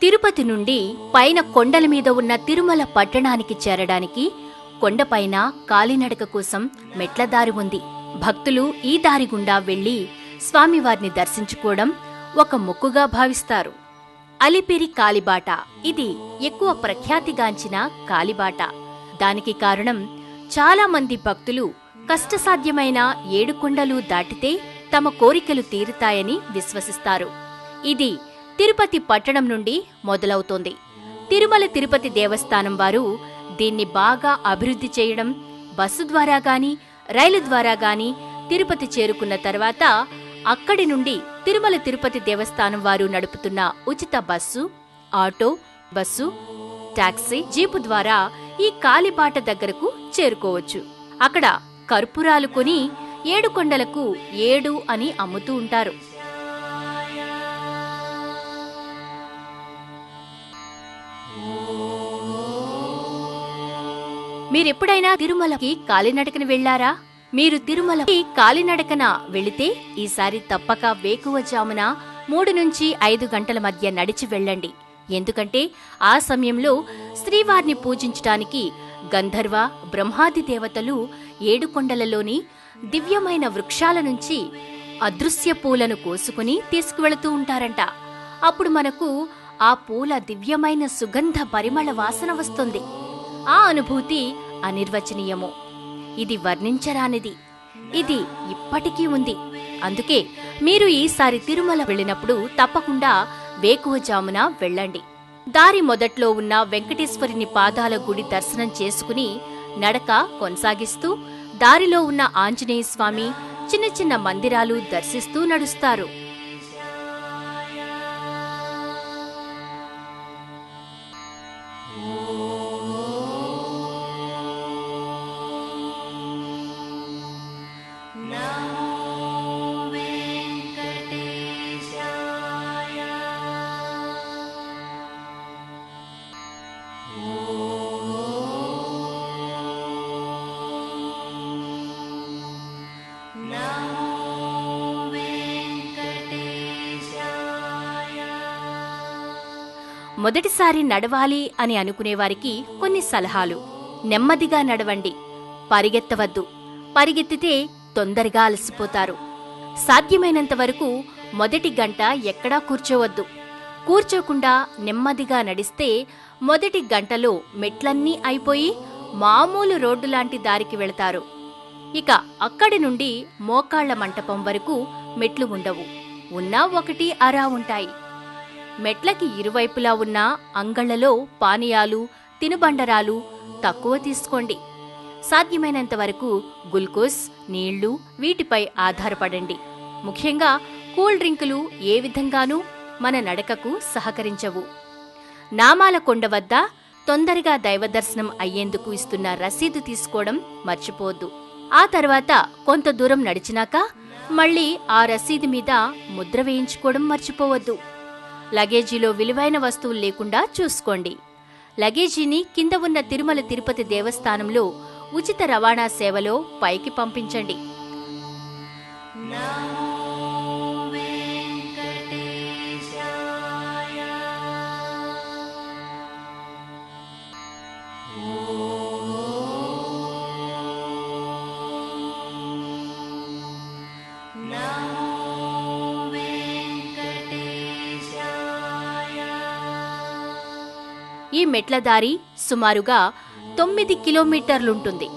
తిరుపతి నుండి పైన కొండల మీద ఉన్న తిరుమల పట్టణానికి చేరడానికి కొండపైన కాలినడక కోసం మెట్ల దారి ఉంది. భక్తులు ఈ దారి గుండా వెళ్లి స్వామివారిని దర్శించుకోవడం ఒక మొక్కుగా భావిస్తారు. అలిపిరి కాలిబాట ఇది ఎక్కువ ప్రఖ్యాతిగాంచిన కాలిబాట. దానికి కారణం చాలా మంది భక్తులు కష్టసాధ్యమైన 7 కొండలు దాటితే తమ కోరికలు తీరుతాయని విశ్వసిస్తారు. ఇది తిరుపతి పట్టణం నుండి మొదలవుతోంది. తిరుమల తిరుపతి దేవస్థానం వారు దీన్ని బాగా అభివృద్ధి చేయడం, బస్సు ద్వారా గాని రైలు ద్వారా గాని తిరుపతి చేరుకున్న తర్వాత అక్కడి నుండి తిరుమల తిరుపతి దేవస్థానం వారు నడుపుతున్న ఉచిత bus, auto, bus, taxi, jeep ద్వారా ఈ కాలిబాట దగ్గరకు చేరుకోవచ్చు. అక్కడ కర్పూరాలు కొని 7 కొండలకు 7 అని అమ్ముతూ ఉంటారు. మీరెప్పుడైనా తిరుమలకి కాలినడకన వెళ్లారా? మీరు తిరుమలకి కాలినడకన వెళితే ఈసారి తప్పక వేకువజామున 3 నుంచి 5 గంటల మధ్య నడిచి వెళ్ళండి. ఎందుకంటే ఆ సమయంలో శ్రీవారిని పూజించటానికి గంధర్వ, బ్రహ్మాది దేవతలు 7 కొండలలోని దివ్యమైన వృక్షాల నుంచి అదృశ్య పూలను కోసుకుని తీసుకువెళుతూ ఉంటారంట. అప్పుడు మనకు ఆ పూల దివ్యమైన సుగంధ పరిమళ వాసన వస్తుంది. ఆ అనుభూతి అనిర్వచనీయము. ఇది వర్ణించరానిది. ఇది ఇప్పటికీ ఉంది. అందుకే మీరు ఈసారి తిరుమల వెళ్ళినప్పుడు తప్పకుండా వేకువజామున వెళ్ళండి. దారి మొదట్లో ఉన్న వెంకటేశ్వరుని పాదాల గుడి దర్శనం చేసుకుని నడక కొనసాగిస్తూ దారిలో ఉన్న ఆంజనేయ స్వామి, చిన్న చిన్న మందిరాలు దర్శిస్తూ నడుస్తారు. మొదటిసారి నడవాలి అని అనుకునేవారికి కొన్ని సలహాలు. నెమ్మదిగా నడవండి. పరిగెత్తవద్దు. పరిగెత్తితే తొందరగా అలసిపోతారు. సాధ్యమైనంత వరకు మొదటి గంట ఎక్కడా కూర్చోవద్దు. కూర్చోకుండా నెమ్మదిగా నడిస్తే మొదటి గంటలో మెట్లన్నీ అయిపోయి మామూలు రోడ్డులాంటి దారికి వెళతారు. ఇక అక్కడి నుండి మోకాళ్ల మంటపం వరకు మెట్లు ఉండవు. ఉన్నా 1 అరా ఉంటాయి. మెట్లకి ఇరువైపులా ఉన్న అంగళ్లలో పానీయాలు, తినుబండరాలు తక్కువ తీసుకోండి. సాధ్యమైనంత వరకు గ్లూకోజ్, నీళ్లు వీటిపై ఆధారపడండి. ముఖ్యంగా కూల్ డ్రింకులు ఏ విధంగానూ మన నడకకు సహకరించవు. నామాల కొండ వద్ద తొందరగా దైవదర్శనం అయ్యేందుకు ఇస్తున్న రసీదు తీసుకోవడం మర్చిపోవద్దు. ఆ తర్వాత కొంత దూరం నడిచినాక మళ్లీ ఆ రసీదు మీద ముద్ర వేయించుకోవడం మర్చిపోవద్దు. లగేజీలో విలువైన వస్తువులు లేకుండా చూసుకోండి. లగేజీని కింద ఉన్న తిరుమల తిరుపతి దేవస్థానంలో ఉచిత రవాణా సేవలో పైకి పంపించండి. ఈ మెట్ల దారి సుమారుగా 9 కిలోమీటర్లుంటుంది.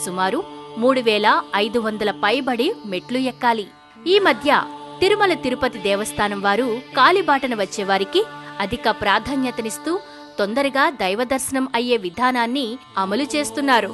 సుమారు 3500 పైబడి మెట్లు ఎక్కాలి. ఈ మధ్య తిరుమల తిరుపతి దేవస్థానం వారు కాలిబాటన వచ్చేవారికి అధిక ప్రాధాన్యతనిస్తూ తొందరగా దైవదర్శనం అయ్యే విధానాన్ని అమలు చేస్తున్నారు.